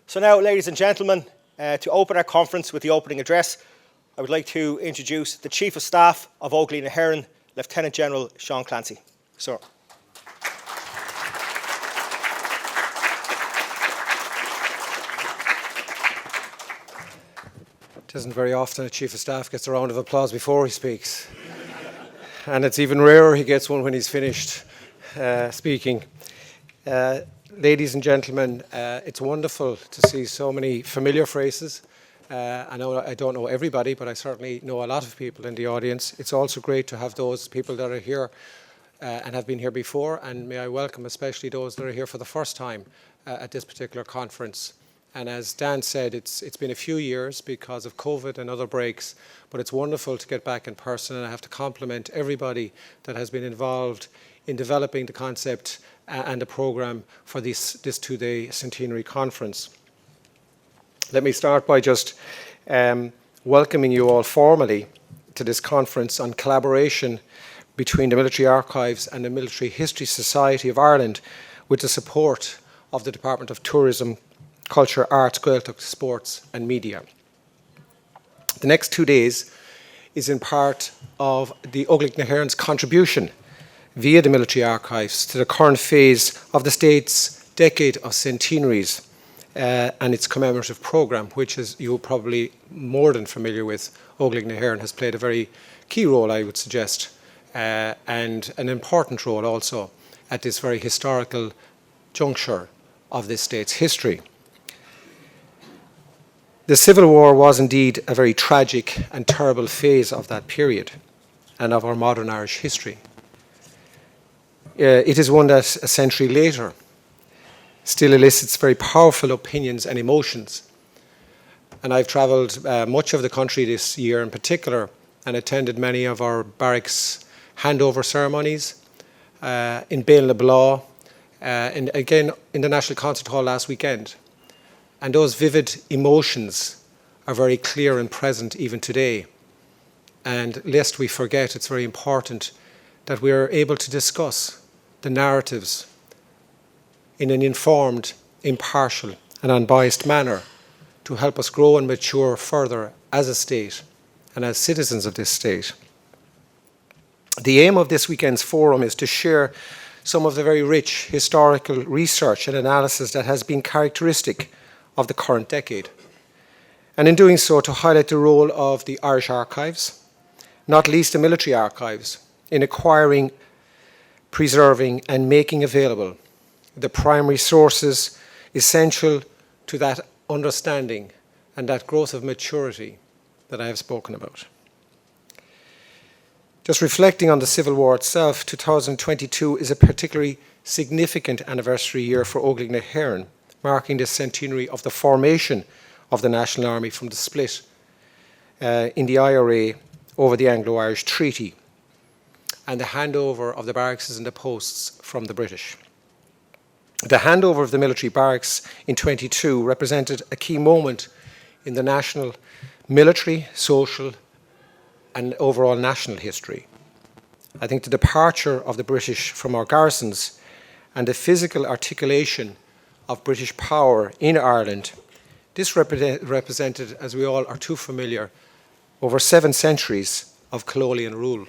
So now, ladies and gentlemen, to open our conference with the opening address, I would like to introduce the Chief of Staff of Óglaigh na hÉireann, Lieutenant General Seán Clancy. Sir. It isn't very often a Chief of Staff gets a round of applause before he speaks. And it's even rarer he gets one when he's finished speaking. Ladies and gentlemen, it's wonderful to see so many familiar faces. I know I don't know everybody, but I certainly know a lot of people in the audience. It's also great to have those people that are here and have been here before, and may I welcome especially those that are here for the first time at this particular conference. And as Dan said, it's been a few years because of COVID and other breaks, but it's wonderful to get back in person, and I have to compliment everybody that has been involved in developing the concept and the programme for this two-day centenary conference. Let me start by just welcoming you all formally to this conference on collaboration between the Military Archives and the Military History Society of Ireland with the support of the Department of Tourism, Culture, Arts, Gaeltacht, Sports and Media. The next 2 days is in part of the Óglaigh na hÉireann's contribution via the Military Archives to the current phase of the state's decade of centenaries and its commemorative programme, which, as you're probably more than familiar with, Óglaigh na hÉireann has played a very key role, I would suggest, and an important role also at this very historical juncture of this state's history. The Civil War was indeed a very tragic and terrible phase of that period and of our modern Irish history. It is one that a century later still elicits very powerful opinions and emotions. And I've travelled much of the country this year in particular and attended many of our barracks handover ceremonies in Bain-le-Blas and again in the National Concert Hall last weekend. And those vivid emotions are very clear and present even today. And lest we forget, it's very important that we are able to discuss the narratives in an informed, impartial and unbiased manner to help us grow and mature further as a state and as citizens of this state. The aim of this weekend's forum is to share some of the very rich historical research and analysis that has been characteristic of the current decade. And in doing so, to highlight the role of the Irish Archives, not least the Military Archives, in acquiring, preserving and making available the primary sources essential to that understanding and that growth of maturity that I have spoken about. Just reflecting on the Civil War itself, 2022 is a particularly significant anniversary year for Óglaigh na hÉireann, marking the centenary of the formation of the National Army from the split in the IRA over the Anglo-Irish Treaty and the handover of the barracks and the posts from the British. The handover of the military barracks in 22 represented a key moment in the national military, social and overall national history. I think the departure of the British from our garrisons and the physical articulation of British power in Ireland, this represented, as we all are too familiar, over 7 centuries of colonial rule.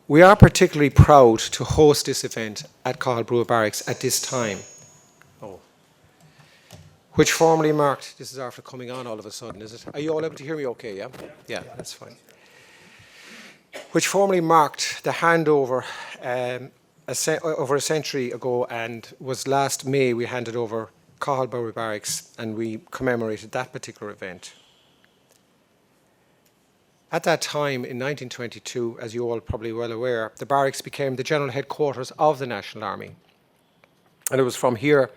We are particularly proud to host this event at Cathal Brugha Barracks at this time, which formally marked, this is after coming on all of a sudden, is it? Are you all able to hear me okay, yeah? Yeah, that's fine. Which formally marked the handover over a century ago, and was last May we handed over Cathal Brugha Barracks and we commemorated that particular event. At that time in 1922, as you all are probably well aware, the barracks became the general headquarters of the National Army. And it was from here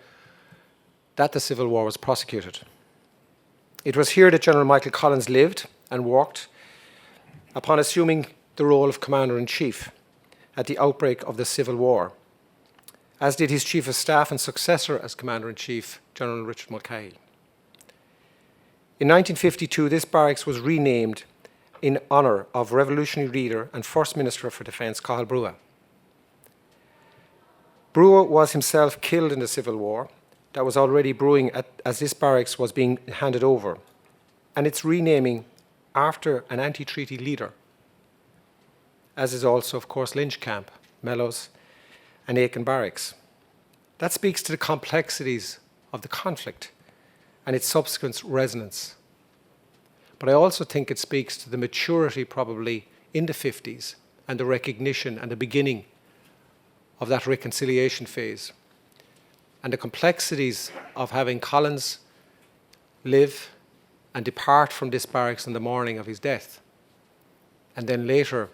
that the Civil War was prosecuted. It was here that General Michael Collins lived and worked upon assuming the role of Commander-in-Chief at the outbreak of the Civil War, as did his Chief of Staff and successor as Commander-in-Chief, General Richard Mulcahy. In 1952, this barracks was renamed in honour of revolutionary leader and First Minister for Defence, Cathal Brugha. Brugha was himself killed in the Civil War, that was already brewing as this barracks was being handed over, and its renaming after an anti-treaty leader, as is also, of course, Lynch Camp, Mellows, and Aiken Barracks. That speaks to the complexities of the conflict and its subsequent resonance. But I also think it speaks to the maturity, probably, in the 50s, and the recognition and the beginning of that reconciliation phase, and the complexities of having Collins live and depart from this barracks on the morning of his death, and then later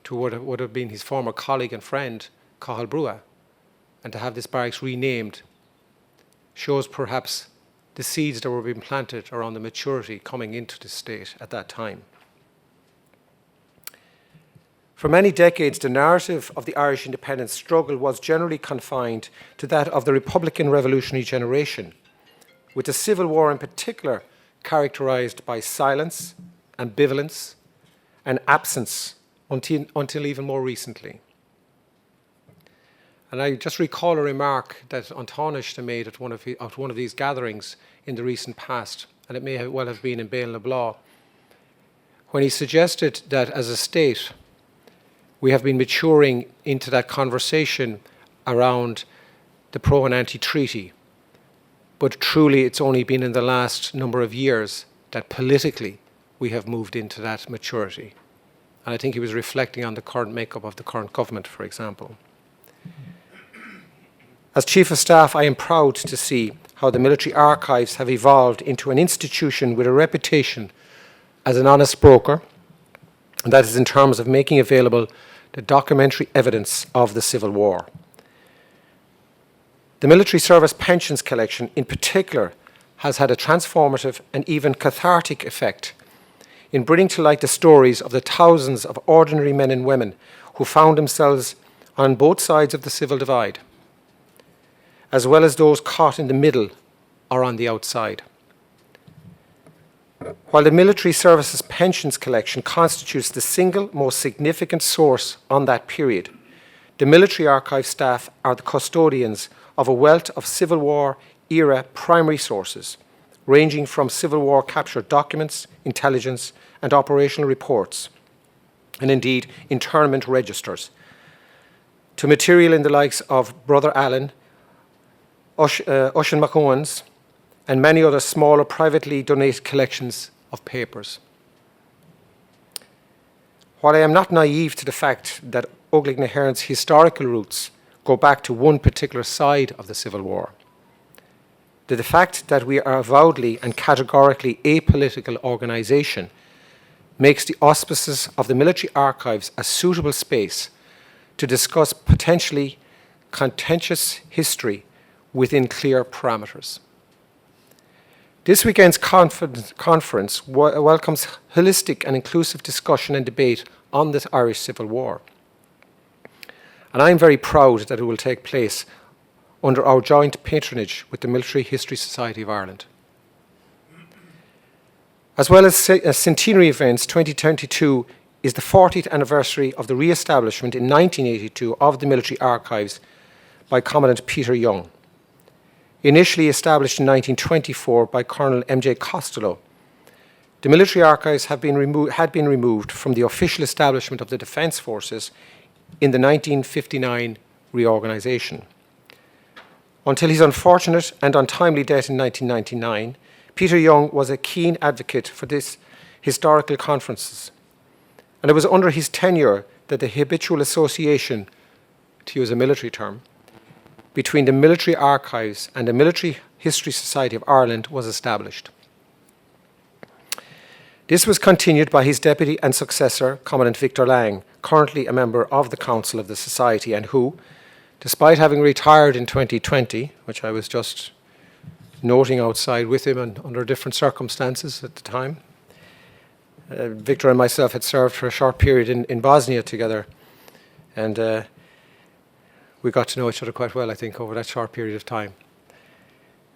to what would have been his former colleague and friend, Cathal Brua, and to have this barracks renamed shows perhaps the seeds that were being planted around the maturity coming into the state at that time. For many decades, the narrative of the Irish independence struggle was generally confined to that of the Republican revolutionary generation, with the Civil War in particular characterised by silence, ambivalence, and absence until even more recently. And I just recall a remark that Antánaiste made at one of these gatherings in the recent past, and it may well have been in Bain le Blas, when he suggested that as a state, we have been maturing into that conversation around the pro and anti-treaty. But truly, it's only been in the last number of years that politically we have moved into that maturity. And I think he was reflecting on the current makeup of the current government, for example. As Chief of Staff, I am proud to see how the military archives have evolved into an institution with a reputation as an honest broker, and that is in terms of making available the documentary evidence of the Civil War. The military service pensions collection in particular has had a transformative and even cathartic effect in bringing to light the stories of the thousands of ordinary men and women who found themselves on both sides of the civil divide, as well as those caught in the middle or on the outside. While the military services pensions collection constitutes the single most significant source on that period, the military archive staff are the custodians of a wealth of Civil War era primary sources, ranging from Civil War captured documents, intelligence, and operational reports, and indeed internment registers, to material in the likes of Brother Allen, Oisin McEwan's, and many other smaller privately donated collections of papers. While I am not naive to the fact that Óglaigh na hÉireann's historical roots go back to one particular side of the Civil War, the fact that we are avowedly and categorically apolitical organisation makes the auspices of the military archives a suitable space to discuss potentially contentious history within clear parameters. This weekend's conference welcomes holistic and inclusive discussion and debate on the Irish Civil War. And I'm very proud that it will take place under our joint patronage with the Military History Society of Ireland. As well as centenary events, 2022 is the 40th anniversary of the re-establishment in 1982 of the military archives by Commandant Peter Young. Initially established in 1924 by Colonel M.J. Costello, the military archives had been removed from the official establishment of the Defence Forces in the 1959 reorganisation. Until his unfortunate and untimely death in 1999, Peter Young was a keen advocate for these historical conferences. And it was under his tenure that the habitual association, to use a military term, between the military archives and the Military History Society of Ireland was established. This was continued by his deputy and successor, Commandant Victor Lang, currently a member of the Council of the Society, and who, despite having retired in 2020, which I was just noting outside with him and under different circumstances at the time, Victor and myself had served for a short period in Bosnia together, and we got to know each other quite well, I think, over that short period of time.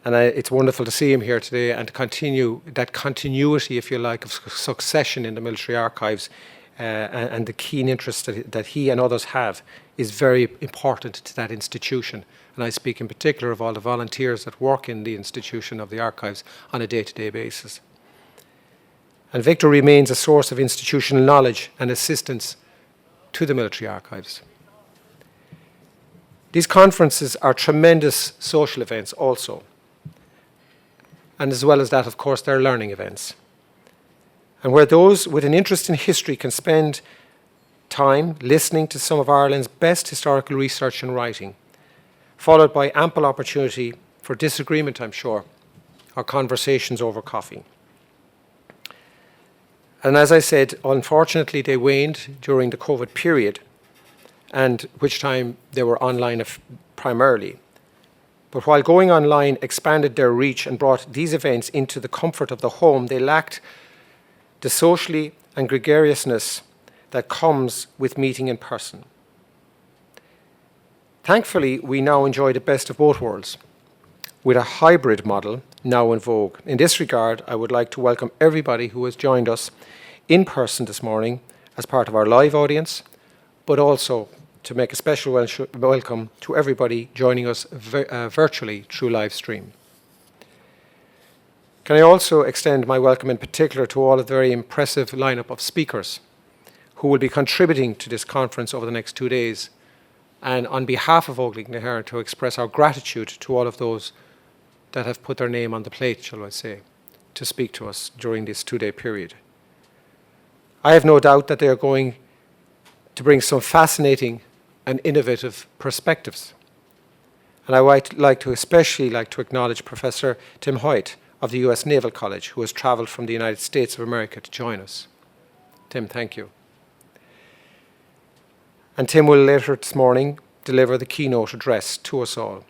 And it's wonderful to see him here today and to continue that continuity, if you like, of succession in the military archives and the keen interest that he and others have is very important to that institution. And I speak in particular of all the volunteers that work in the institution of the archives on a day-to-day basis. And Victor remains a source of institutional knowledge and assistance to the military archives. These conferences are tremendous social events also. And as well as that, of course, they're learning events. And where those with an interest in history can spend time listening to some of Ireland's best historical research and writing, followed by ample opportunity for disagreement, I'm sure, or conversations over coffee. And as I said, unfortunately, they waned during the COVID period, and which time they were online primarily. But while going online expanded their reach and brought these events into the comfort of the home, they lacked the socially and gregariousness that comes with meeting in person. Thankfully, we now enjoy the best of both worlds, with a hybrid model now in vogue. In this regard, I would like to welcome everybody who has joined us in person this morning as part of our live audience, but also to make a special welcome to everybody joining us virtually through live stream. Can I also extend my welcome in particular to all of the very impressive lineup of speakers who will be contributing to this conference over the next 2 days, and on behalf of Óglaigh na hÉireann to express our gratitude to all of those that have put their name on the plate, shall I say, to speak to us during this 2-day period. I have no doubt that they are going to bring some fascinating and innovative perspectives. And I would especially like to acknowledge Professor Tim Hoyt of the US Naval College, who has traveled from the United States of America to join us. Tim, thank you. And Tim will later this morning deliver the keynote address to us all.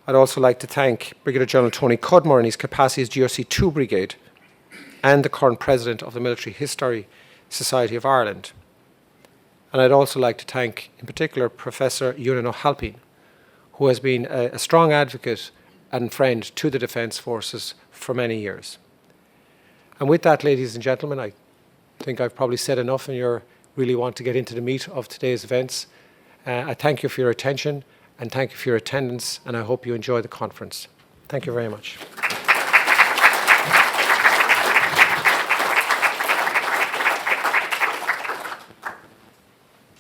I'd also like to thank Brigadier General Tony Cudmore in his capacity as GRC 2 Brigade and the current President of the Military History Society of Ireland. And I'd also like to thank, in particular, Professor Ewan O'Halpine, who has been a strong advocate and friend to the Defence Forces for many years. And with that, ladies and gentlemen, I think I've probably said enough and you really want to get into the meat of today's events. I thank you for your attention and thank you for your attendance, and I hope you enjoy the conference. Thank you very much.